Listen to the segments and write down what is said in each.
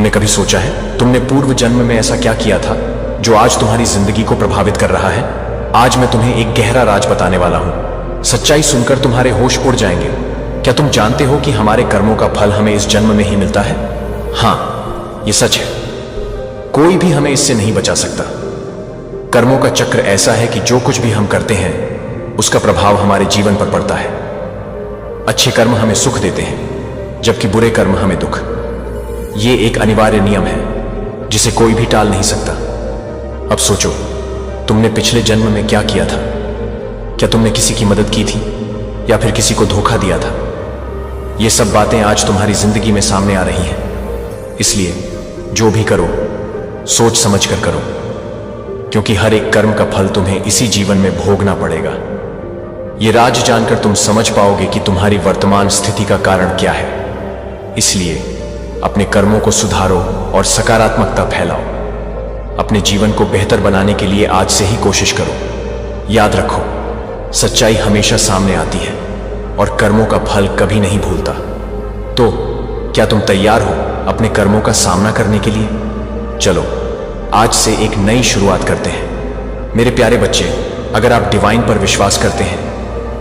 तुमने कभी सोचा है तुमने पूर्व जन्म में ऐसा क्या किया था जो आज तुम्हारी जिंदगी को प्रभावित कर रहा है? आज मैं तुम्हें एक गहरा राज बताने वाला हूं। सच्चाई सुनकर तुम्हारे होश उड़ जाएंगे। क्या तुम जानते हो कि हमारे कर्मों का फल हमें इस जन्म में ही मिलता है? हाँ, ये सच है। कोई भी हमें इससे नहीं बचा सकता। कर्मों का चक्र ऐसा है कि जो कुछ भी हम करते हैं उसका प्रभाव हमारे जीवन पर पड़ता है। अच्छे कर्म हमें सुख देते हैं जबकि बुरे कर्म हमें दुख। ये एक अनिवार्य नियम है जिसे कोई भी टाल नहीं सकता। अब सोचो, तुमने पिछले जन्म में क्या किया था? क्या तुमने किसी की मदद की थी या फिर किसी को धोखा दिया था? ये सब बातें आज तुम्हारी जिंदगी में सामने आ रही हैं। इसलिए जो भी करो सोच समझ कर करो, क्योंकि हर एक कर्म का फल तुम्हें इसी जीवन में भोगना पड़ेगा। ये राज जानकर तुम समझ पाओगे कि तुम्हारी वर्तमान स्थिति का कारण क्या है। इसलिए अपने कर्मों को सुधारो और सकारात्मकता फैलाओ। अपने जीवन को बेहतर बनाने के लिए आज से ही कोशिश करो। याद रखो, सच्चाई हमेशा सामने आती है और कर्मों का फल कभी नहीं भूलता। तो क्या तुम तैयार हो अपने कर्मों का सामना करने के लिए? चलो आज से एक नई शुरुआत करते हैं। मेरे प्यारे बच्चे, अगर आप डिवाइन पर विश्वास करते हैं,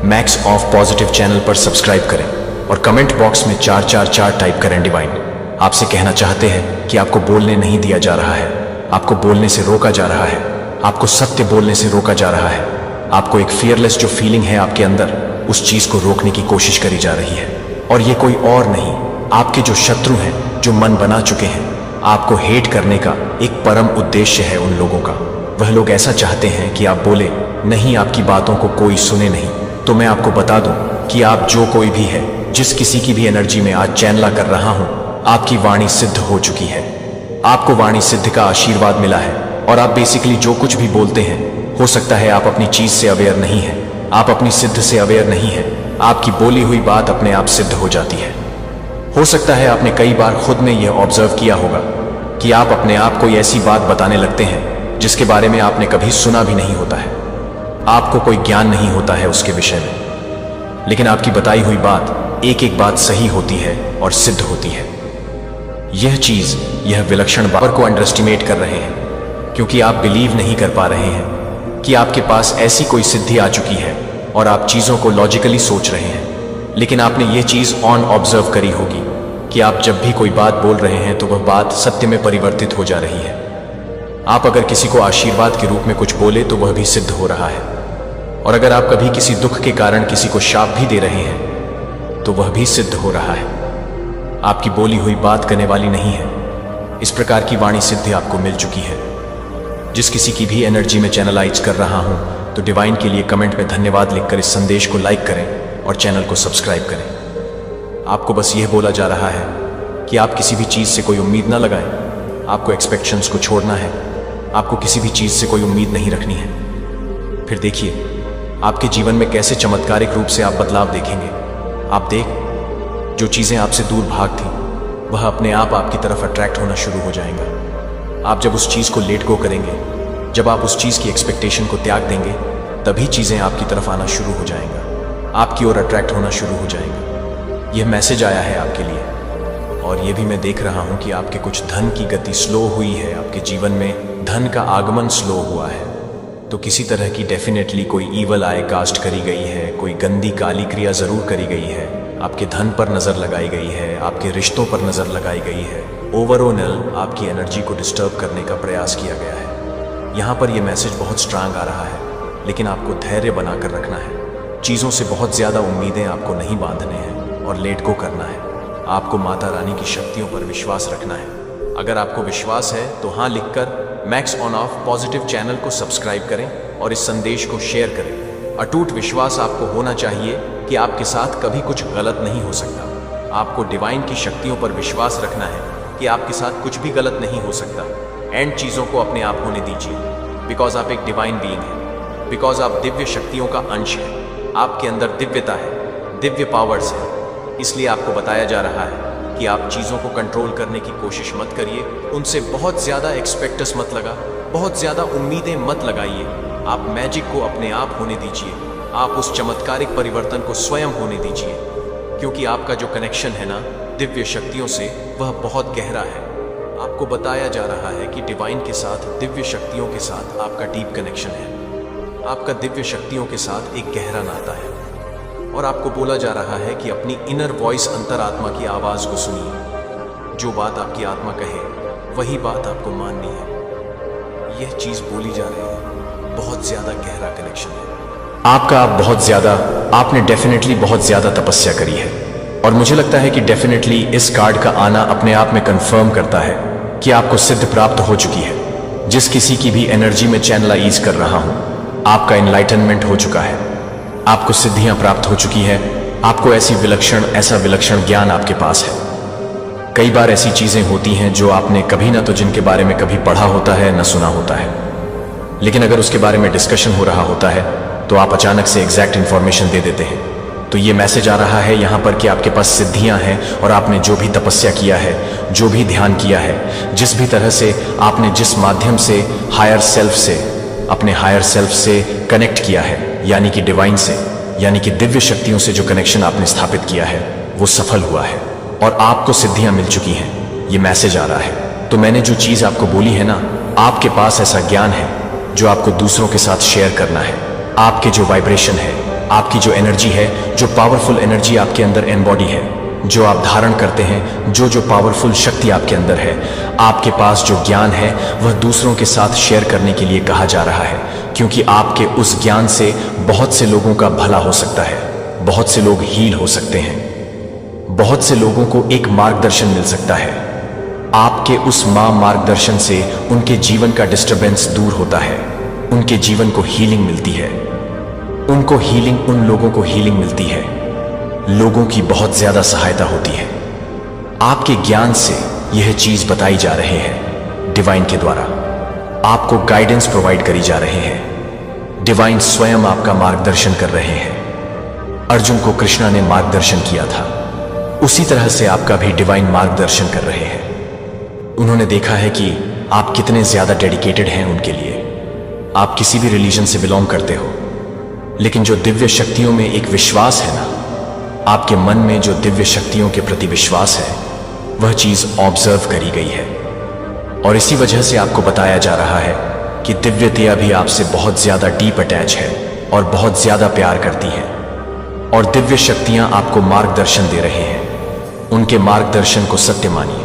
मैक्स ऑफ पॉजिटिव चैनल पर सब्सक्राइब करें और कमेंट बॉक्स में 444 टाइप करें। डिवाइन आपसे कहना चाहते हैं कि आपको बोलने नहीं दिया जा रहा है, आपको बोलने से रोका जा रहा है, आपको सत्य बोलने से रोका जा रहा है। आपको एक फियरलेस जो फीलिंग है आपके अंदर, उस चीज को रोकने की कोशिश करी जा रही है। और ये कोई और नहीं, आपके जो शत्रु हैं, जो मन बना चुके हैं आपको हेट करने का एक परम उद्देश्य है उन लोगों का। वह लोग ऐसा चाहते हैं कि आप बोले नहीं, आपकी बातों को कोई सुने नहीं। तो मैं आपको बता दूं कि आप जो कोई भी है, जिस किसी की भी एनर्जी में आज चैनला कर रहा हूं, आपकी वाणी सिद्ध हो चुकी है। आपको वाणी सिद्ध का आशीर्वाद मिला है और आप बेसिकली जो कुछ भी बोलते हैं, हो सकता है आप अपनी चीज से अवेयर नहीं है, आप अपनी सिद्ध से अवेयर नहीं है। आपकी बोली हुई बात अपने आप सिद्ध हो जाती है। हो सकता है आपने कई बार खुद में यह ऑब्जर्व किया होगा कि आप अपने आप कोई ऐसी बात बताने लगते हैं जिसके बारे में आपने कभी सुना भी नहीं होता है। आपको कोई ज्ञान नहीं होता है उसके विषय में, लेकिन आपकी बताई हुई बात एक एक बात सही होती है और सिद्ध होती है। यह विलक्षण बात को अंडरएस्टिमेट कर रहे हैं, क्योंकि आप बिलीव नहीं कर पा रहे हैं कि आपके पास ऐसी कोई सिद्धि आ चुकी है और आप चीजों को लॉजिकली सोच रहे हैं। लेकिन आपने ये चीज ऑन ऑब्जर्व करी होगी कि आप जब भी कोई बात बोल रहे हैं तो वह बात सत्य में परिवर्तित हो जा रही है। आप अगर किसी को आशीर्वाद के रूप में कुछ बोले तो वह भी सिद्ध हो रहा है, और अगर आप कभी किसी दुख के कारण किसी को शाप भी दे रहे हैं तो वह भी सिद्ध हो रहा है। आपकी बोली हुई बात करने वाली नहीं है। इस प्रकार की वाणी सिद्धि आपको मिल चुकी है। जिस किसी की भी एनर्जी में चैनलाइज कर रहा हूं, तो डिवाइन के लिए कमेंट में धन्यवाद लिखकर इस संदेश को लाइक करें और चैनल को सब्सक्राइब करें। आपको बस यह बोला जा रहा है कि आप किसी भी चीज से कोई उम्मीद ना लगाएं। आपको एक्सपेक्टेशंस को छोड़ना है। आपको किसी भी चीज से कोई उम्मीद नहीं रखनी है। फिर देखिए आपके जीवन में कैसे चमत्कारिक रूप से आप बदलाव देखेंगे। आप देख, जो चीजें आपसे दूर भाग थी वह अपने आप आपकी तरफ अट्रैक्ट होना शुरू हो जाएंगा। आप जब उस चीज को लेट गो करेंगे, जब आप उस चीज की एक्सपेक्टेशन को त्याग देंगे, तभी चीजें आपकी तरफ आना शुरू हो जाएंगा, आपकी ओर अट्रैक्ट होना शुरू हो जाएंगा। यह मैसेज आया है आपके लिए, और यह भी मैं देख रहा हूं कि आपके कुछ धन की गति स्लो हुई है। आपके जीवन में धन का आगमन स्लो हुआ है। तो किसी तरह की डेफिनेटली कोई ईवल आय कास्ट करी गई है, कोई गंदी काली क्रिया जरूर करी गई है। आपके धन पर नजर लगाई गई है, आपके रिश्तों पर नजर लगाई गई है। ओवरऑल आपकी एनर्जी को डिस्टर्ब करने का प्रयास किया गया है। यहाँ पर यह मैसेज बहुत स्ट्रांग आ रहा है, लेकिन आपको धैर्य बनाकर रखना है। चीजों से बहुत ज्यादा उम्मीदें आपको नहीं बांधने हैं और लेट गो करना है। आपको माता रानी की शक्तियों पर विश्वास रखना है। अगर आपको विश्वास है तो हाँ लिखकर max on off positive channel को सब्सक्राइब करें और इस संदेश को शेयर करें। अटूट विश्वास आपको होना चाहिए कि आपके साथ कभी कुछ गलत नहीं हो सकता। आपको डिवाइन की शक्तियों पर विश्वास रखना है कि आपके साथ कुछ भी गलत नहीं हो सकता। एंड चीजों को अपने आप होने दीजिए, बिकॉज आप एक डिवाइन बीइंग हैं, बिकॉज आप दिव्य शक्तियों का अंश हैं। आपके अंदर दिव्यता है, दिव्य पावर्स है। इसलिए आपको बताया जा रहा है कि आप चीजों को कंट्रोल करने की कोशिश मत करिए। उनसे बहुत ज्यादा एक्सपेक्टस मत लगा, बहुत ज्यादा उम्मीदें मत लगाइए। आप मैजिक को अपने आप होने दीजिए। आप उस चमत्कारिक परिवर्तन को स्वयं होने दीजिए, क्योंकि आपका जो कनेक्शन है ना दिव्य शक्तियों से, वह बहुत गहरा है। आपको बताया जा रहा है कि डिवाइन के साथ, दिव्य शक्तियों के साथ आपका डीप कनेक्शन है। आपका दिव्य शक्तियों के साथ एक गहरा नाता है और आपको बोला जा रहा है कि अपनी इनर वॉइस, अंतरात्मा की आवाज को सुनिए। जो बात आपकी आत्मा कहे वही बात आपको माननी है। यह चीज बोली जा रही है, बहुत ज्यादा गहरा कनेक्शन है आपका। आप बहुत ज्यादा, आपने डेफिनेटली बहुत ज्यादा तपस्या करी है और मुझे लगता है कि डेफिनेटली इस कार्ड का आना अपने आप में कंफर्म करता है कि आपको सिद्ध प्राप्त हो चुकी है। जिस किसी की भी एनर्जी में चैनलाइज कर रहा हूं, आपका एनलाइटनमेंट हो चुका है, आपको सिद्धियां प्राप्त हो चुकी है, आपको ऐसा विलक्षण ज्ञान आपके पास है। कई बार ऐसी चीजें होती हैं जो आपने कभी ना तो जिनके बारे में कभी पढ़ा होता है, न सुना होता है, लेकिन अगर उसके बारे में डिस्कशन हो रहा होता है तो आप अचानक से एग्जैक्ट इंफॉर्मेशन दे देते हैं। तो ये मैसेज आ रहा है यहाँ पर कि आपके पास सिद्धियां हैं और आपने जो भी तपस्या किया है, जो भी ध्यान किया है, जिस भी तरह से आपने, जिस माध्यम से हायर सेल्फ से, अपने हायर सेल्फ से कनेक्ट किया है, यानी कि डिवाइन से, यानी कि दिव्य शक्तियों से जो कनेक्शन आपने स्थापित किया है वो सफल हुआ है और आपको सिद्धियां मिल चुकी हैं। ये मैसेज आ रहा है। तो मैंने जो चीज आपको बोली है ना, आपके पास ऐसा ज्ञान है जो आपको दूसरों के साथ शेयर करना है। आपके जो वाइब्रेशन है, आपकी जो एनर्जी है, जो पावरफुल एनर्जी आपके अंदर एनबॉडी है, जो आप धारण करते हैं, जो पावरफुल शक्ति आपके अंदर है, आपके पास जो ज्ञान है वह दूसरों के साथ शेयर करने के लिए कहा जा रहा है, क्योंकि आपके उस ज्ञान से बहुत से लोगों का भला हो सकता है, बहुत से लोग हील हो सकते हैं, बहुत से लोगों को एक मार्गदर्शन मिल सकता है। आपके उस मार्गदर्शन से उनके जीवन का डिस्टरबेंस दूर होता है, उनके जीवन को हीलिंग मिलती है, उनको हीलिंग, उन लोगों को हीलिंग मिलती है, लोगों की बहुत ज्यादा सहायता होती है। आपके ज्ञान से यह चीज बताई जा रही है डिवाइन के द्वारा, आपको गाइडेंस प्रोवाइड करी जा रहे हैं। डिवाइन स्वयं आपका मार्गदर्शन कर रहे हैं। अर्जुन को कृष्णा ने मार्गदर्शन किया था, उसी तरह से आपका भी डिवाइन मार्गदर्शन कर रहे हैं। उन्होंने देखा है कि आप कितने ज्यादा डेडिकेटेड हैं उनके लिए। आप किसी भी रिलीजन से बिलोंग करते हो, लेकिन जो दिव्य शक्तियों में एक विश्वास है ना, आपके मन में जो दिव्य शक्तियों के प्रति विश्वास है, वह चीज ऑब्जर्व करी गई है और इसी वजह से आपको बताया जा रहा है कि दिव्यता भी आपसे बहुत ज्यादा डीप अटैच है और बहुत ज्यादा प्यार करती है और दिव्य शक्तियां आपको मार्गदर्शन दे रहे हैं। उनके मार्गदर्शन को सत्य मानिए,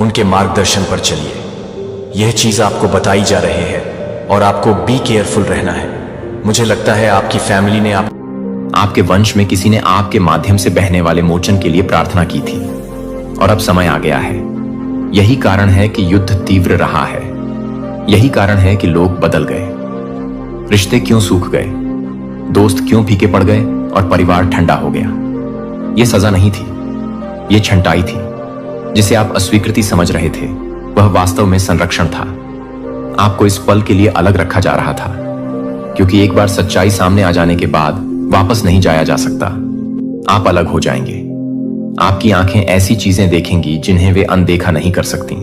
उनके मार्गदर्शन पर चलिए। यह चीज आपको बताई जा रही है और आपको बी केयरफुल रहना है। मुझे लगता है आपकी फैमिली ने, आपके वंश में किसी ने आपके माध्यम से बहने वाले मोचन के लिए प्रार्थना की थी और अब समय आ गया है। यही कारण है कि युद्ध तीव्र रहा है, यही कारण है कि लोग बदल गए, रिश्ते क्यों सूख गए, दोस्त क्यों फीके पड़ गए और परिवार ठंडा हो गया। यह सजा नहीं थी, यह छंटाई थी। जिसे आप अस्वीकृति समझ रहे थे वह वास्तव में संरक्षण था। आपको इस पल के लिए अलग रखा जा रहा था, क्योंकि एक बार सच्चाई सामने आ जाने के बाद वापस नहीं जाया जा सकता। आप अलग हो जाएंगे। आपकी आंखें ऐसी चीजें देखेंगी जिन्हें वे अनदेखा नहीं कर सकती।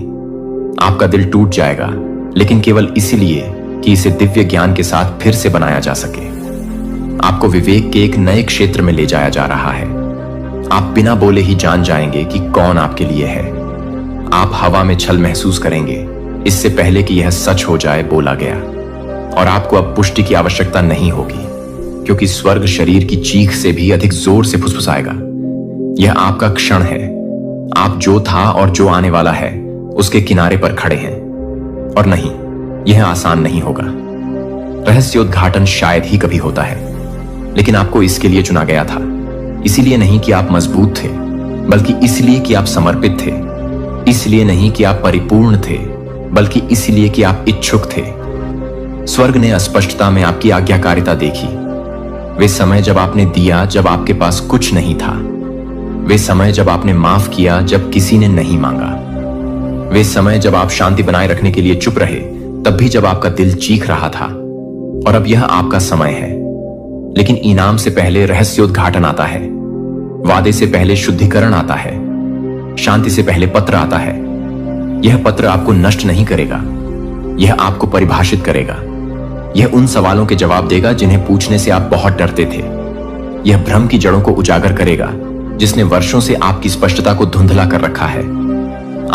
आपका दिल टूट जाएगा, लेकिन केवल इसीलिए कि इसे दिव्य ज्ञान के साथ फिर से बनाया जा सके। आपको विवेक के एक नए क्षेत्र में ले जाया जा रहा है। आप बिना बोले ही जान जाएंगे कि कौन आपके लिए है। आप हवा में छल महसूस करेंगे, इससे पहले कि यह सच हो जाए बोला गया। और आपको अब पुष्टि की आवश्यकता नहीं होगी, क्योंकि स्वर्ग शरीर की चीख से भी अधिक जोर से फुसफुसाएगा। यह आपका क्षण है। आप जो था और जो आने वाला है उसके किनारे पर खड़े हैं। और नहीं, यह आसान नहीं होगा। रहस्योद्घाटन शायद ही कभी होता है, लेकिन आपको इसके लिए चुना गया था। इसीलिए नहीं कि आप मजबूत थे, बल्कि इसलिए कि आप समर्पित थे। इसलिए नहीं कि आप परिपूर्ण थे, बल्कि इसलिए कि आप इच्छुक थे। स्वर्ग ने अस्पष्टता में आपकी आज्ञाकारिता देखी। वे समय जब आपने दिया जब आपके पास कुछ नहीं था। वे समय जब आपने माफ किया जब किसी ने नहीं मांगा। वे समय जब आप शांति बनाए रखने के लिए चुप रहे, तब भी जब आपका दिल चीख रहा था। और अब यह आपका समय है। लेकिन इनाम से पहले रहस्योद्घाटन आता है, वादे से पहले शुद्धिकरण आता है, शांति से पहले पत्र आता है। यह पत्र आपको नष्ट नहीं करेगा, यह आपको परिभाषित करेगा। यह उन सवालों के जवाब देगा जिन्हें पूछने से आप बहुत डरते थे। यह भ्रम की जड़ों को उजागर करेगा, जिसने वर्षों से आपकी स्पष्टता को धुंधला कर रखा है।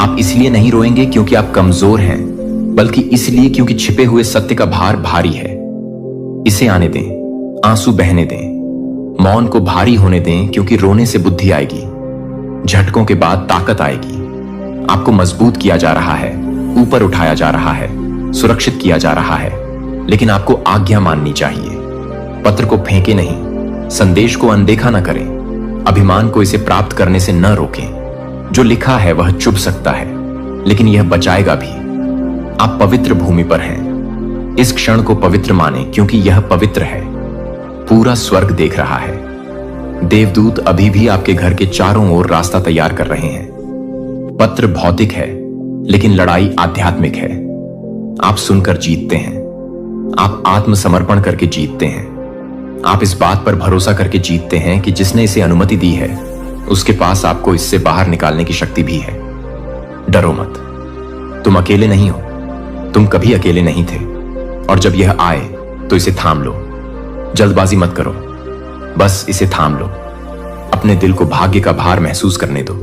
आप इसलिए नहीं रोएंगे क्योंकि आप कमजोर हैं, बल्कि इसलिए क्योंकि छिपे हुए सत्य का भार भारी है। इसे आने दें, आंसू बहने दें, मौन को भारी होने दें, क्योंकि रोने से बुद्धि आएगी, झटकों के बाद ताकत आएगी। आपको मजबूत किया जा रहा है, ऊपर उठाया जा रहा है, सुरक्षित किया जा रहा है, लेकिन आपको आज्ञा माननी चाहिए। पत्र को फेंके नहीं, संदेश को अनदेखा न करें, अभिमान को इसे प्राप्त करने से न रोकें। जो लिखा है वह चुभ सकता है, लेकिन यह बचाएगा भी। आप पवित्र भूमि पर हैं। इस क्षण को पवित्र माने, क्योंकि यह पवित्र है। पूरा स्वर्ग देख रहा है। देवदूत अभी भी आपके घर के चारों ओर रास्ता तैयार कर रहे हैं। पत्र भौतिक है, लेकिन लड़ाई आध्यात्मिक है। आप सुनकर जीतते हैं, आप आत्मसमर्पण करके जीतते हैं, आप इस बात पर भरोसा करके जीतते हैं कि जिसने इसे अनुमति दी है उसके पास आपको इससे बाहर निकालने की शक्ति भी है। डरो मत, तुम अकेले नहीं हो, तुम कभी अकेले नहीं थे। और जब यह आए तो इसे थाम लो। जल्दबाजी मत करो, बस इसे थाम लो। अपने दिल को भाग्य का भार महसूस करने दो।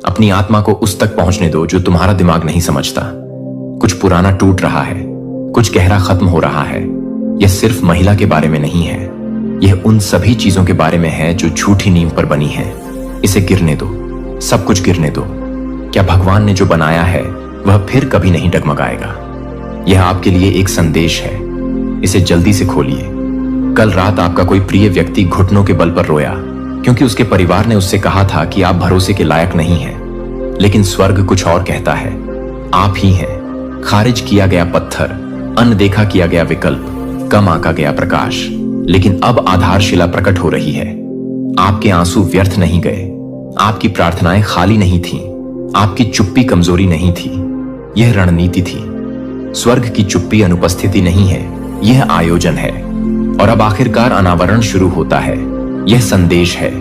अपनी आत्मा को उस तक पहुंचने दो जो तुम्हारा दिमाग नहीं समझता। कुछ पुराना टूट रहा है, कुछ गहरा खत्म हो रहा है। यह सिर्फ महिला के बारे में नहीं है, यह उन सभी चीजों के बारे में है जो झूठी नींव पर बनी है। इसे गिरने दो, सब कुछ गिरने दो। क्या भगवान ने जो बनाया है वह फिर कभी नहीं डगमगाएगा। यह आपके लिए एक संदेश है, इसे जल्दी से खोलिए। कल रात आपका कोई प्रिय व्यक्ति घुटनों के बल पर रोया, क्योंकि उसके परिवार ने उससे कहा था कि आप भरोसे के लायक नहीं हैं। लेकिन स्वर्ग कुछ और कहता है। आप ही हैं, खारिज किया गया पत्थर, अनदेखा किया गया विकल्प, कम आंका गया प्रकाश। लेकिन अब आधारशिला प्रकट हो रही है। आपके आंसू व्यर्थ नहीं गए, आपकी प्रार्थनाएं खाली नहीं थीं, आपकी चुप्पी कमजोरी नहीं थी, यह रणनीति थी। स्वर्ग की चुप्पी अनुपस्थिति नहीं है, यह आयोजन है। और अब आखिरकार अनावरण शुरू होता है। यह संदेश है,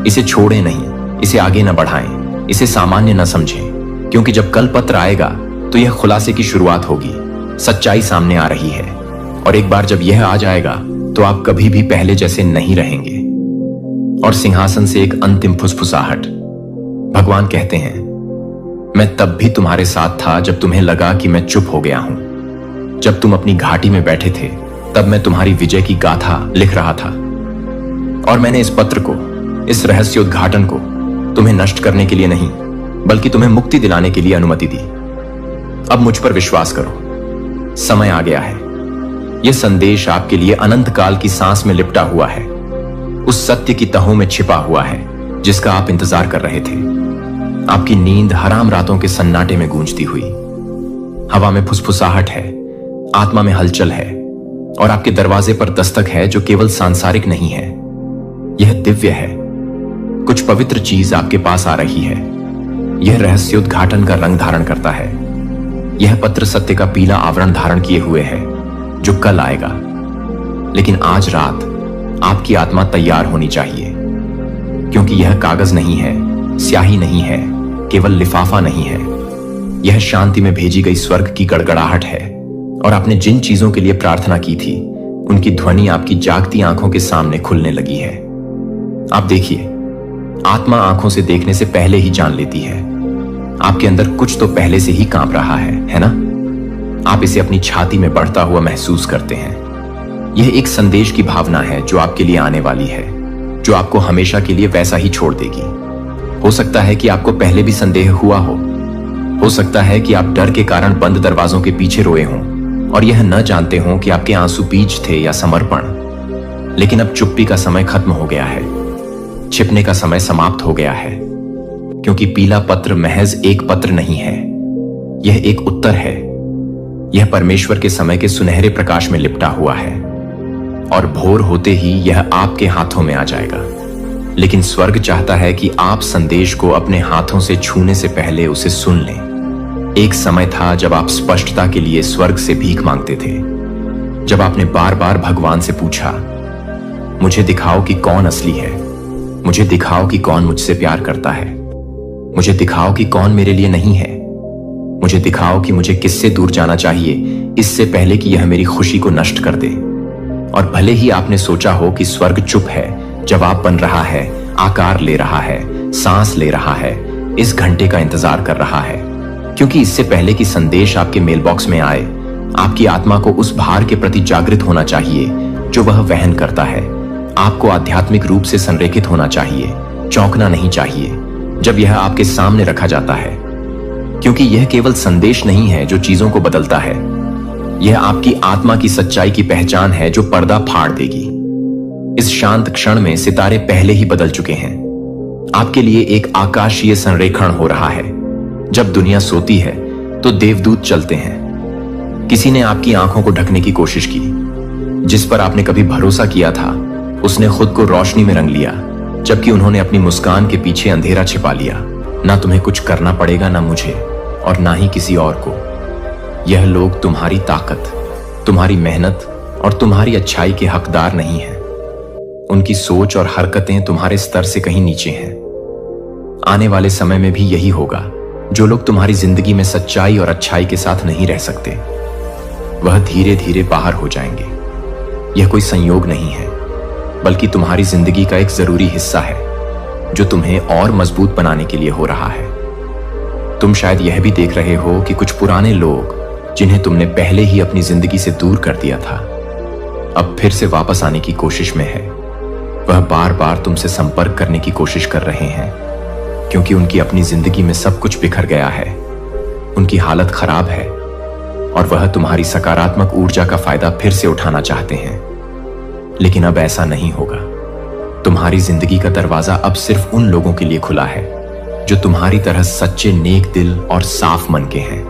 इसे छोड़ें नहीं, इसे आगे न बढ़ाएं, इसे सामान्य न समझें, क्योंकि जब कल पत्र आएगा तो यह खुलासे की शुरुआत होगी। सच्चाई सामने आ रही है, और एक बार जब यह आ जाएगा तो आप कभी भी पहले जैसे नहीं रहेंगे। और सिंहासन से एक अंतिम फुसफुसाहट। भगवान कहते हैं, मैं तब भी तुम्हारे साथ था जब तुम्हें लगा कि मैं चुप हो गया हूं। जब तुम अपनी घाटी में बैठे थे तब मैं तुम्हारी विजय की गाथा लिख रहा था। और मैंने इस पत्र को, इस रहस्योद्घाटन को तुम्हें नष्ट करने के लिए नहीं, बल्कि तुम्हें मुक्ति दिलाने के लिए अनुमति दी। अब मुझ पर विश्वास करो, समय आ गया है। यह संदेश आपके लिए अनंत काल की सांस में लिपटा हुआ है, उस सत्य की तहों में छिपा हुआ है जिसका आप इंतजार कर रहे थे। आपकी नींद हराम रातों के सन्नाटे में गूंजती हुई। हवा में फुसफुसाहट है, आत्मा में हलचल है, और आपके दरवाजे पर दस्तक है जो केवल सांसारिक नहीं है, यह दिव्य है। कुछ पवित्र चीज आपके पास आ रही है। यह रहस्योद्घाटन का रंग धारण करता है। यह पत्र सत्य का पीला आवरण धारण किए हुए है जो कल आएगा। लेकिन आज रात आपकी आत्मा तैयार होनी चाहिए, क्योंकि यह कागज नहीं है, स्याही नहीं है, केवल लिफाफा नहीं है। यह शांति में भेजी गई स्वर्ग की गड़गड़ाहट है। और आपने जिन चीजों के लिए प्रार्थना की थी उनकी ध्वनि आपकी जागती आंखों के सामने खुलने लगी है। आप देखिए, आत्मा आंखों से देखने से पहले ही जान लेती है। आपके अंदर कुछ तो पहले से ही कांप रहा है ना? आप इसे अपनी छाती में बढ़ता हुआ महसूस करते हैं। यह एक संदेश की भावना है जो आपके लिए आने वाली है, जो आपको हमेशा के लिए वैसा ही छोड़ देगी। हो सकता है कि आपको पहले भी संदेह हुआ हो सकता है कि आप डर के कारण बंद दरवाजों के पीछे रोए हों और यह न जानते हों कि आपके आंसू बीज थे या समर्पण। लेकिन अब चुप्पी का समय खत्म हो गया है, छिपने का समय समाप्त हो गया है, क्योंकि पीला पत्र महज एक पत्र नहीं है, यह एक उत्तर है। यह परमेश्वर के समय के सुनहरे प्रकाश में लिपटा हुआ है, और भोर होते ही यह आपके हाथों में आ जाएगा। लेकिन स्वर्ग चाहता है कि आप संदेश को अपने हाथों से छूने से पहले उसे सुन लें। एक समय था जब आप स्पष्टता के लिए स्वर्ग से भीख मांगते थे, जब आपने बार बार भगवान से पूछा, मुझे दिखाओ कि कौन असली है, मुझे दिखाओ कि कौन मुझसे प्यार करता है, मुझे दिखाओ कि कौन मेरे लिए नहीं है, मुझे दिखाओ कि मुझे किससे दूर जाना चाहिए इससे पहले कि यह मेरी खुशी को नष्ट कर दे। और भले ही आपने सोचा हो कि स्वर्ग चुप है, जवाब बन रहा है, आकार ले रहा है, सांस ले रहा है, इस घंटे का इंतजार कर रहा है क्योंकि इससे पहले कि संदेश आपके मेल बॉक्स में आए, आपकी आत्मा को उस भार के प्रति जागृत होना चाहिए जो वह वहन करता है। आपको आध्यात्मिक रूप से संरेखित होना चाहिए, चौंकना नहीं चाहिए जब यह आपके सामने रखा जाता है, क्योंकि यह केवल संदेश नहीं है जो चीजों को बदलता है। यह आपकी आत्मा की सच्चाई की पहचान है जो पर्दा फाड़ देगी। इस शांत क्षण में सितारे पहले ही बदल चुके हैं। आपके लिए एक आकाशीय संरेखण हो रहा है। जब दुनिया सोती है तो देवदूत चलते हैं। किसी ने आपकी आंखों को ढकने की कोशिश की। जिस पर आपने कभी भरोसा किया था उसने खुद को रोशनी में रंग लिया, जबकि उन्होंने अपनी मुस्कान के पीछे अंधेरा छिपा लिया। ना तुम्हें कुछ करना पड़ेगा, ना मुझे और ना ही किसी और को। यह लोग तुम्हारी ताकत, तुम्हारी मेहनत और तुम्हारी अच्छाई के हकदार नहीं हैं। उनकी सोच और हरकतें तुम्हारे स्तर से कहीं नीचे हैं। आने वाले समय में भी यही होगा। जो लोग तुम्हारी जिंदगी में सच्चाई और अच्छाई के साथ नहीं रह सकते, वह धीरे धीरे बाहर हो जाएंगे। यह कोई संयोग नहीं है, बल्कि तुम्हारी जिंदगी का एक जरूरी हिस्सा है जो तुम्हें और मजबूत बनाने के लिए हो रहा है। तुम शायद यह भी देख रहे हो कि कुछ पुराने लोग जिन्हें तुमने पहले ही अपनी जिंदगी से दूर कर दिया था, अब फिर से वापस आने की कोशिश में है। वह बार बार तुमसे संपर्क करने की कोशिश कर रहे हैं, क्योंकि उनकी अपनी जिंदगी में सब कुछ बिखर गया है। उनकी हालत खराब है और वह तुम्हारी सकारात्मक ऊर्जा का फायदा फिर से उठाना चाहते हैं। लेकिन अब ऐसा नहीं होगा। तुम्हारी जिंदगी का दरवाजा अब सिर्फ उन लोगों के लिए खुला है जो तुम्हारी तरह सच्चे, नेक दिल और साफ मन के हैं।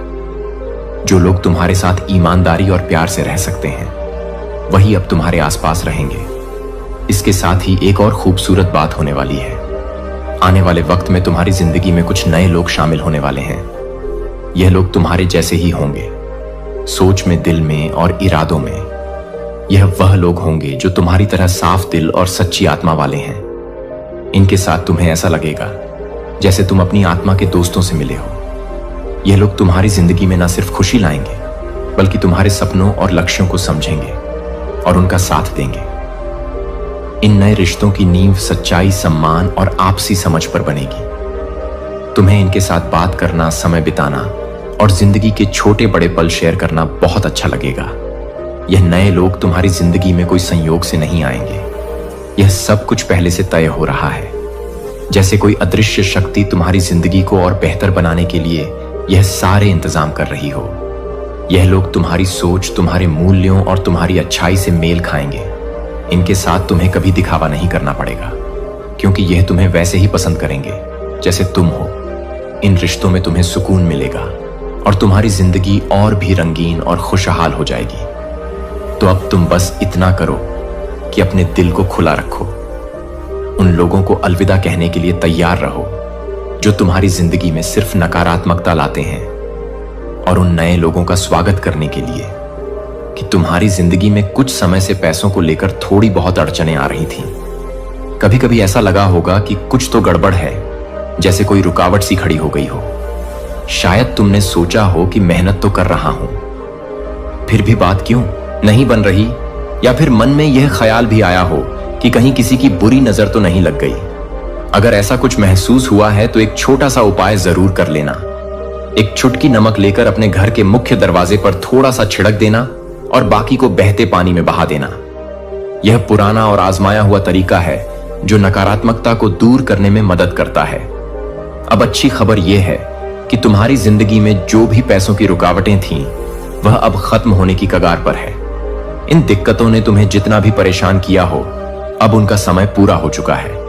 जो लोग तुम्हारे साथ ईमानदारी और प्यार से रह सकते हैं, वही अब तुम्हारे आसपास रहेंगे। इसके साथ ही एक और खूबसूरत बात होने वाली है। आने वाले वक्त में तुम्हारी जिंदगी में कुछ नए लोग शामिल होने वाले हैं। यह लोग तुम्हारे जैसे ही होंगे, सोच में, दिल में और इरादों में। यह वह लोग होंगे जो तुम्हारी तरह साफ दिल और सच्ची आत्मा वाले हैं। इनके साथ तुम्हें ऐसा लगेगा जैसे तुम अपनी आत्मा के दोस्तों से मिले हो। यह लोग तुम्हारी जिंदगी में न सिर्फ खुशी लाएंगे, बल्कि तुम्हारे सपनों और लक्ष्यों को समझेंगे और उनका साथ देंगे। इन नए रिश्तों की नींव सच्चाई, सम्मान और आपसी समझ पर बनेगी। तुम्हें इनके साथ बात करना, समय बिताना और जिंदगी के छोटे बड़े पल शेयर करना बहुत अच्छा लगेगा। यह नए लोग तुम्हारी जिंदगी में कोई संयोग से नहीं आएंगे। यह सब कुछ पहले से तय हो रहा है। जैसे कोई अदृश्य शक्ति तुम्हारी जिंदगी को और बेहतर बनाने के लिए यह सारे इंतजाम कर रही हो। यह लोग तुम्हारी सोच, तुम्हारे मूल्यों और तुम्हारी अच्छाई से मेल खाएंगे। इनके साथ तुम्हें कभी दिखावा नहीं करना पड़ेगा, क्योंकि यह तुम्हें वैसे ही पसंद करेंगे जैसे तुम हो। इन रिश्तों में तुम्हें सुकून मिलेगा और तुम्हारी जिंदगी और भी रंगीन और खुशहाल हो जाएगी। तो अब तुम बस इतना करो कि अपने दिल को खुला रखो। उन लोगों को अलविदा कहने के लिए तैयार रहो जो तुम्हारी जिंदगी में सिर्फ नकारात्मकता लाते हैं, और उन नए लोगों का स्वागत करने के लिए कि तुम्हारी जिंदगी में कुछ समय से पैसों को लेकर थोड़ी बहुत अड़चनें आ रही थीं। कभी कभी ऐसा लगा होगा कि कुछ तो गड़बड़ है, जैसे कोई रुकावट सी खड़ी हो गई हो। शायद तुमने सोचा हो कि मेहनत तो कर रहा हूं, फिर भी बात क्यों नहीं बन रही, या फिर मन में यह ख्याल भी आया हो कि कहीं किसी की बुरी नजर तो नहीं लग गई। अगर ऐसा कुछ महसूस हुआ है तो एक छोटा सा उपाय जरूर कर लेना। एक चुटकी नमक लेकर अपने घर के मुख्य दरवाजे पर थोड़ा सा छिड़क देना और बाकी को बहते पानी में बहा देना। यह पुराना और आजमाया हुआ तरीका है जो नकारात्मकता को दूर करने में मदद करता है। अब अच्छी खबर यह है कि तुम्हारी जिंदगी में जो भी पैसों की रुकावटें थीं, वह अब खत्म होने की कगार पर है। इन दिक्कतों ने तुम्हें जितना भी परेशान किया हो, अब उनका समय पूरा हो चुका है।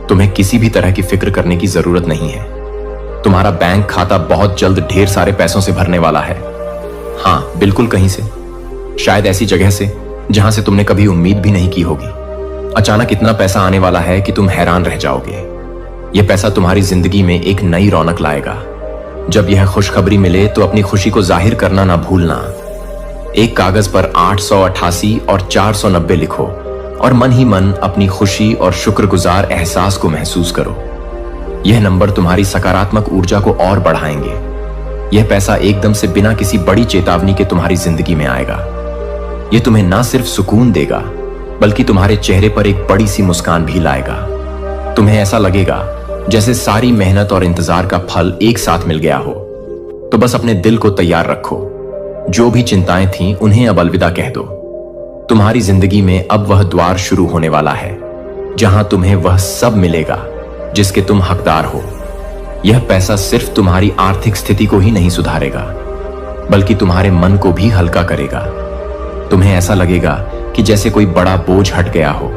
तुम्हें किसी भी तरह की फिक्र करने की जरूरत नहीं है। तुम्हारा बैंक खाता बहुत जल्द ढेर सारे पैसों से भरने वाला है। हाँ, बिल्कुल कहीं से, शायद ऐसी जगह से जहां से तुमने कभी उम्मीद भी नहीं की होगी। अचानक इतना पैसा आने वाला है कि तुम हैरान रह जाओगे। यह पैसा तुम्हारी जिंदगी में एक नई रौनक लाएगा। जब यह खुशखबरी मिले तो अपनी खुशी को जाहिर करना ना भूलना। एक कागज पर 888 और 490 लिखो और मन ही मन अपनी खुशी और शुक्रगुजार एहसास को महसूस करो। यह नंबर तुम्हारी सकारात्मक ऊर्जा को और बढ़ाएंगे। यह पैसा एकदम से बिना किसी बड़ी चेतावनी के तुम्हारी जिंदगी में आएगा। यह तुम्हें ना सिर्फ सुकून देगा, बल्कि तुम्हारे चेहरे पर एक बड़ी सी मुस्कान भी लाएगा। तुम्हें ऐसा लगेगा जैसे सारी मेहनत और इंतजार का फल एक साथ मिल गया हो। तो बस अपने दिल को तैयार रखो। जो भी चिंताएं थीं उन्हें अब अलविदा कह दो। तुम्हारी जिंदगी में अब वह द्वार शुरू होने वाला है जहां तुम्हें वह सब मिलेगा जिसके तुम हकदार हो। यह पैसा सिर्फ तुम्हारी आर्थिक स्थिति को ही नहीं सुधारेगा, बल्कि तुम्हारे मन को भी हल्का करेगा। तुम्हें ऐसा लगेगा कि जैसे कोई बड़ा बोझ हट गया हो।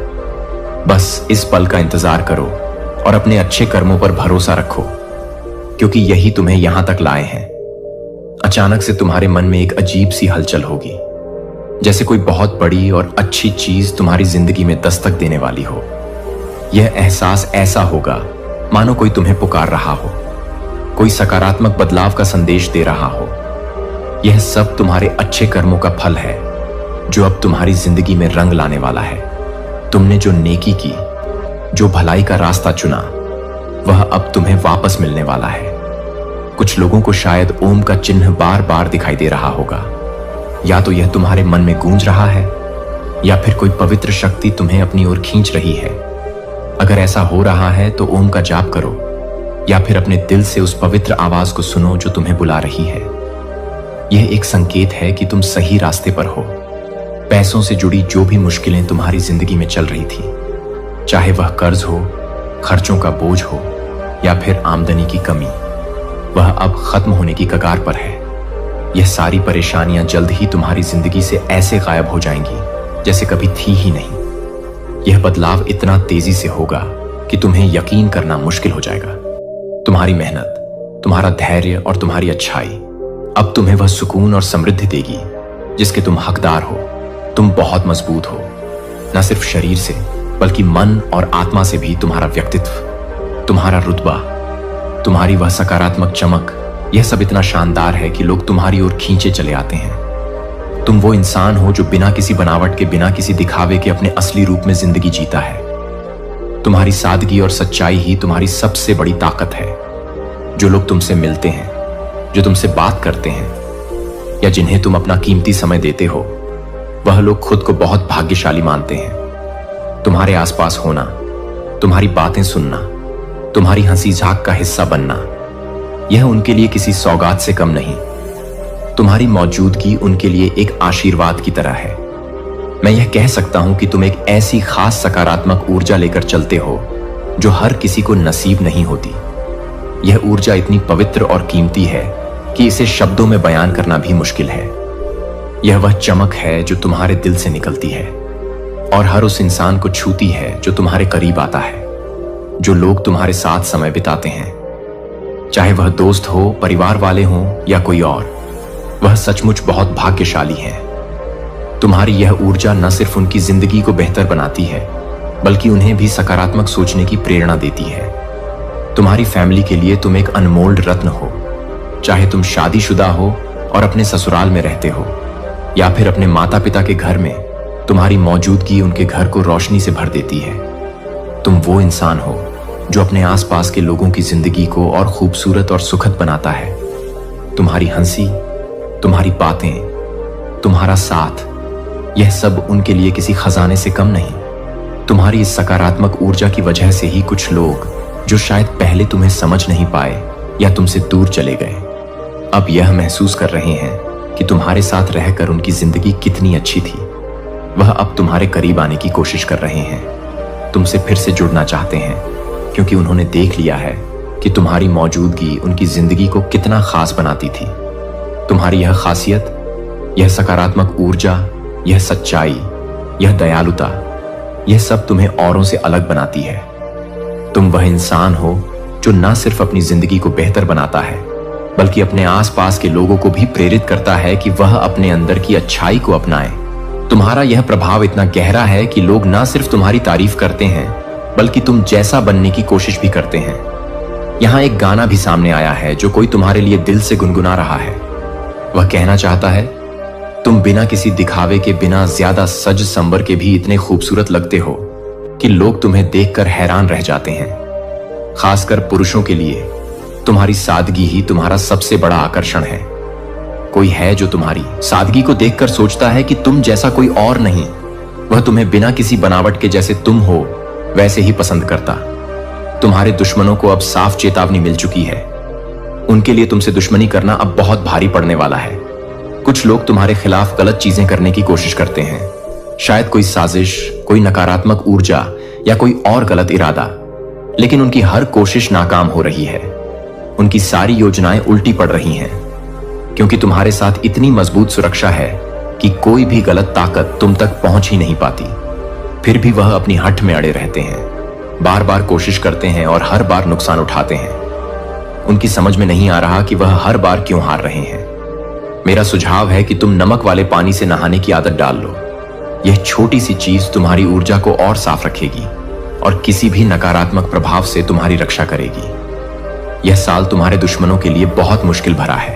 बस इस पल का इंतजार करो और अपने अच्छे कर्मों पर भरोसा रखो, क्योंकि यही तुम्हें यहां तक लाए हैं। अचानक से तुम्हारे मन में एक अजीब सी हलचल होगी, जैसे कोई बहुत बड़ी और अच्छी चीज तुम्हारी जिंदगी में दस्तक देने वाली हो। यह एहसास ऐसा होगा मानो कोई तुम्हें पुकार रहा हो, कोई सकारात्मक बदलाव का संदेश दे रहा हो। यह सब तुम्हारे अच्छे कर्मों का फल है जो अब तुम्हारी जिंदगी में रंग लाने वाला है। तुमने जो नेकी की, जो भलाई का रास्ता चुना, वह अब तुम्हें वापस मिलने वाला है। कुछ लोगों को शायद ओम का चिन्ह बार बार दिखाई दे रहा होगा। या तो यह तुम्हारे मन में गूंज रहा है, या फिर कोई पवित्र शक्ति तुम्हें अपनी ओर खींच रही है। अगर ऐसा हो रहा है तो ओम का जाप करो, या फिर अपने दिल से उस पवित्र आवाज को सुनो जो तुम्हें बुला रही है। यह एक संकेत है कि तुम सही रास्ते पर हो। पैसों से जुड़ी जो भी मुश्किलें तुम्हारी जिंदगी में चल रही थी, चाहे वह कर्ज हो, खर्चों का बोझ हो, या फिर आमदनी की कमी, वह अब खत्म होने की कगार पर है। यह सारी परेशानियां जल्द ही तुम्हारी जिंदगी से ऐसे गायब हो जाएंगी जैसे कभी थी ही नहीं। यह बदलाव इतना तेजी से होगा कि तुम्हें यकीन करना मुश्किल हो जाएगा। तुम्हारी मेहनत, तुम्हारा धैर्य और तुम्हारी अच्छाई अब तुम्हें वह सुकून और समृद्धि देगी जिसके तुम हकदार हो। तुम बहुत मजबूत हो, न सिर्फ शरीर से बल्कि मन और आत्मा से भी। तुम्हारा व्यक्तित्व, तुम्हारा रुतबा, तुम्हारी वह सकारात्मक चमक, यह सब इतना शानदार है कि लोग तुम्हारी ओर खींचे चले आते हैं। तुम वो इंसान हो जो बिना किसी बनावट के, बिना किसी दिखावे के अपने असली रूप में जिंदगी जीता है। तुम्हारी सादगी और सच्चाई ही तुम्हारी सबसे बड़ी ताकत है। जो लोग तुमसे मिलते हैं, जो तुमसे बात करते हैं, या जिन्हें तुम अपना कीमती समय देते हो, वह लोग खुद को बहुत भाग्यशाली मानते हैं। तुम्हारे आसपास होना, तुम्हारी बातें सुनना, तुम्हारी हंसी झाक का हिस्सा बनना, यह उनके लिए किसी सौगात से कम नहीं। तुम्हारी मौजूदगी उनके लिए एक आशीर्वाद की तरह है। मैं यह कह सकता हूं कि तुम एक ऐसी खास सकारात्मक ऊर्जा लेकर चलते हो जो हर किसी को नसीब नहीं होती। यह ऊर्जा इतनी पवित्र और कीमती है कि इसे शब्दों में बयान करना भी मुश्किल है। यह वह चमक है जो तुम्हारे दिल से निकलती है और हर उस इंसान को छूती है जो तुम्हारे करीब आता है। जो लोग तुम्हारे साथ समय बिताते हैं, चाहे वह दोस्त हो, परिवार वाले हों या कोई और, वह सचमुच बहुत भाग्यशाली हैं। तुम्हारी यह ऊर्जा न सिर्फ उनकी जिंदगी को बेहतर बनाती है, बल्कि उन्हें भी सकारात्मक सोचने की प्रेरणा देती है। तुम्हारी फैमिली के लिए तुम एक अनमोल रत्न हो। चाहे तुम शादीशुदा हो और अपने ससुराल में रहते हो, या फिर अपने माता पिता के घर में, तुम्हारी मौजूदगी उनके घर को रोशनी से भर देती है। तुम वो इंसान हो जो अपने आसपास के लोगों की जिंदगी को और खूबसूरत और सुखद बनाता है। तुम्हारी हंसी, तुम्हारी बातें, तुम्हारा साथ, यह सब उनके लिए किसी खजाने से कम नहीं। तुम्हारी इस सकारात्मक ऊर्जा की वजह से ही कुछ लोग जो शायद पहले तुम्हें समझ नहीं पाए या तुमसे दूर चले गए, अब यह महसूस कर रहे हैं कि तुम्हारे साथ रहकर उनकी जिंदगी कितनी अच्छी थी। वह अब तुम्हारे करीब आने की कोशिश कर रहे हैं, तुमसे फिर से जुड़ना चाहते हैं, क्योंकि उन्होंने देख लिया है कि तुम्हारी मौजूदगी उनकी जिंदगी को कितना खास बनाती थी। तुम्हारी यह खासियत, यह सकारात्मक ऊर्जा, यह सच्चाई, यह दयालुता, यह सब तुम्हें औरों से अलग बनाती है। तुम वह इंसान हो जो न सिर्फ अपनी जिंदगी को बेहतर बनाता है, बल्कि अपने आसपास के लोगों को भी प्रेरित करता है कि वह अपने अंदर की अच्छाई को अपनाएं। तुम्हारा यह प्रभाव इतना गहरा है कि लोग न सिर्फ तुम्हारी तारीफ करते हैं, बल्कि तुम जैसा बनने की कोशिश भी करते हैं। यहां एक गाना भी सामने आया है जो कोई तुम्हारे लिए दिल से गुनगुना रहा है। वह कहना चाहता है, तुम बिना किसी दिखावे के, बिना ज्यादा सज संवर के भी इतने खूबसूरत लगते हो कि लोग तुम्हें देखकर हैरान रह जाते हैं। खासकर पुरुषों के लिए तुम्हारी सादगी ही तुम्हारा सबसे बड़ा आकर्षण है। कोई है जो तुम्हारी सादगी को देखकर सोचता है कि तुम जैसा कोई और नहीं। वह तुम्हें बिना किसी बनावट के जैसे तुम हो वैसे ही पसंद करता। तुम्हारे दुश्मनों को अब साफ चेतावनी मिल चुकी है। उनके लिए तुमसे दुश्मनी करना अब बहुत भारी पड़ने वाला है। कुछ लोग तुम्हारे खिलाफ गलत चीजें करने की कोशिश करते हैं, शायद कोई साजिश, कोई नकारात्मक ऊर्जा या कोई और गलत इरादा, लेकिन उनकी हर कोशिश नाकाम हो रही है। उनकी सारी योजनाएं उल्टी पड़ रही हैं, क्योंकि तुम्हारे साथ इतनी मजबूत सुरक्षा है कि कोई भी गलत ताकत तुम तक पहुंच ही नहीं पाती। फिर भी वह अपनी हठ में अड़े रहते हैं, बार बार कोशिश करते हैं और हर बार नुकसान उठाते हैं। उनकी समझ में नहीं आ रहा कि वह हर बार क्यों हार रहे हैं। मेरा सुझाव है कि तुम नमक वाले पानी से नहाने की आदत डाल लो। यह छोटी सी चीज तुम्हारी ऊर्जा को और साफ रखेगी और किसी भी नकारात्मक प्रभाव से तुम्हारी रक्षा करेगी। यह साल तुम्हारे दुश्मनों के लिए बहुत मुश्किल भरा है।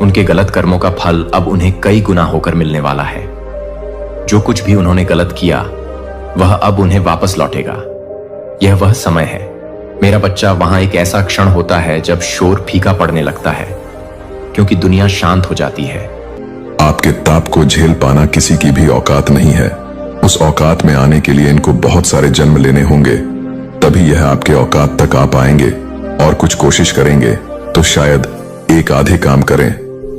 उनके गलत कर्मों का फल अब उन्हें कई गुना होकर मिलने वाला है। जो कुछ भी उन्होंने गलत किया वह अब उन्हें वापस लौटेगा। यह वह समय है मेरा बच्चा। वहां एक ऐसा क्षण होता है जब शोर फीका पड़ने लगता है, क्योंकि दुनिया शांत हो जाती है। आपके ताप को झेल पाना किसी की भी औकात नहीं है। उस औकात में आने के लिए इनको बहुत सारे जन्म लेने होंगे, तभी यह आपके औकात तक आ पाएंगे। और कुछ कोशिश करेंगे तो शायद एक आधे काम करें,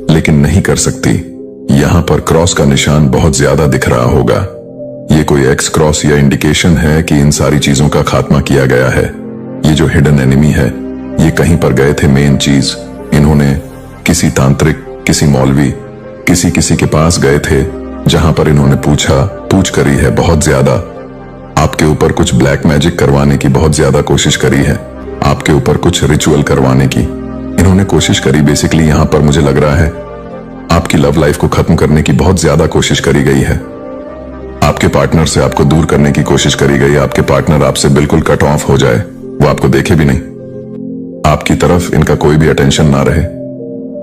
लेकिन नहीं कर सकती। यहां पर क्रॉस का निशान बहुत ज्यादा दिख रहा होगा। ये कोई एक्स क्रॉस या इंडिकेशन है कि इन सारी चीजों का खात्मा किया गया है। ये जो हिडन एनिमी है, ये कहीं पर गए थे मेन चीज। इन्होंने किसी तांत्रिक, किसी मौलवी, किसी के पास गए थे, जहां पर इन्होंने पूछ करी है बहुत ज्यादा। आपके ऊपर कुछ ब्लैक मैजिक करवाने की बहुत ज्यादा कोशिश करी है, आपके ऊपर कुछ रिचुअल करवाने की इन्होंने कोशिश करी। बेसिकली यहां पर मुझे लग रहा है आपकी लव लाइफ को खत्म करने की बहुत ज्यादा कोशिश करी गई है। आपके पार्टनर से आपको दूर करने की कोशिश करी गई। आपके पार्टनर आपसे बिल्कुल कट ऑफ हो जाए, वो आपको देखे भी नहीं, आपकी तरफ इनका कोई भी अटेंशन ना रहे,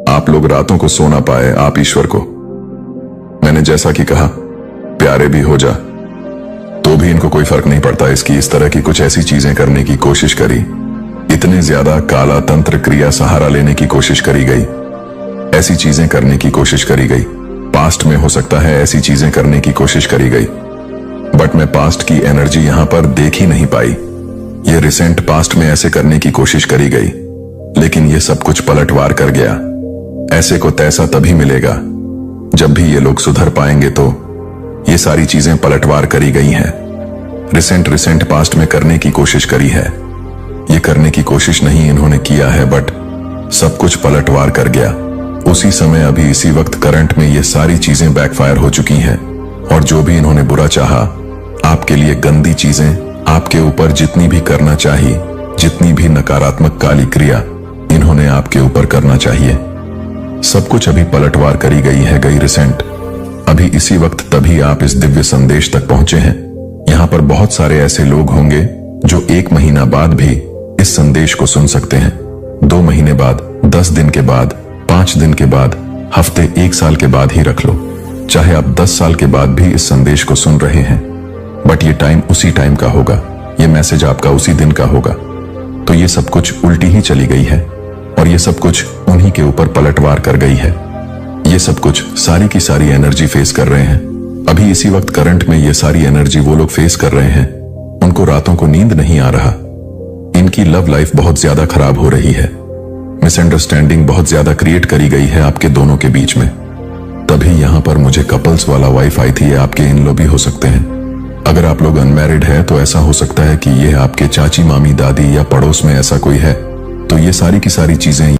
आप लोग रातों को सो ना पाए। आप ईश्वर को, मैंने जैसा कि कहा, प्यारे भी हो जा तो भी इनको कोई फर्क नहीं पड़ता। इसकी इस तरह की कुछ ऐसी चीजें करने की कोशिश करी, इतने ज्यादा काला तंत्र क्रिया सहारा लेने की कोशिश करी गई, ऐसी चीजें करने की कोशिश करी गई। पास्ट में हो सकता है ऐसी चीजें करने की कोशिश करी गई, बट मैं पास्ट की एनर्जी यहां पर देख ही नहीं पाई। ये रिसेंट पास्ट में ऐसे करने की कोशिश करी गई, लेकिन ये सब कुछ पलटवार कर गया। ऐसे को तैसा तभी मिलेगा जब भी ये लोग सुधर पाएंगे। तो ये सारी चीजें पलटवार करी गई हैं, रिसेंट पास्ट में करने की कोशिश करी है। ये करने की कोशिश नहीं इन्होंने किया है, बट सब कुछ पलटवार कर गया। उसी समय अभी इसी वक्त करंट में ये सारी चीजें बैकफायर हो चुकी हैं। और जो भी इन्होंने बुरा चाहा, आपके लिए गंदी चीजें, आपके ऊपर जितनी भी करना चाहिए, जितनी भी नकारात्मक काली क्रिया इन्होंने आपके ऊपर करना चाहिए, सब कुछ अभी पलटवार करी गई है, गई रिसेंट। अभी इसी वक्त तभी आप इस दिव्य संदेश तक पहुंचे हैं। यहां पर बहुत सारे ऐसे लोग होंगे जो 1 महीना बाद भी इस संदेश को सुन सकते हैं, 2 महीने बाद, 10 दिन के बाद, 5 दिन के बाद, हफ्ते, 1 साल के बाद ही रख लो। चाहे आप 10 साल के बाद भी इस संदेश को सुन रहे हैं, बट ये टाइम उसी टाइम का होगा, ये मैसेज आपका उसी दिन का होगा। तो ये सब कुछ उल्टी ही चली गई है और ये सब कुछ उन्हीं के ऊपर पलटवार कर गई है। ये सब कुछ सारी की सारी एनर्जी फेस कर रहे हैं। अभी इसी वक्त करंट में ये सारी एनर्जी वो लोग फेस कर रहे हैं। उनको रातों को नींद नहीं आ रहा, इनकी लव लाइफ बहुत ज्यादा खराब हो रही है। मिसअंडरस्टैंडिंग बहुत ज्यादा क्रिएट करी गई है आपके दोनों के बीच में। तभी यहां पर मुझे कपल्स वाला वाइफ आई थी। ये आपके इन लो भी हो सकते हैं। अगर आप लोग अनमैरिड है तो ऐसा हो सकता है कि ये आपके चाची, मामी, दादी या पड़ोस में ऐसा कोई है। तो ये सारी की सारी चीजें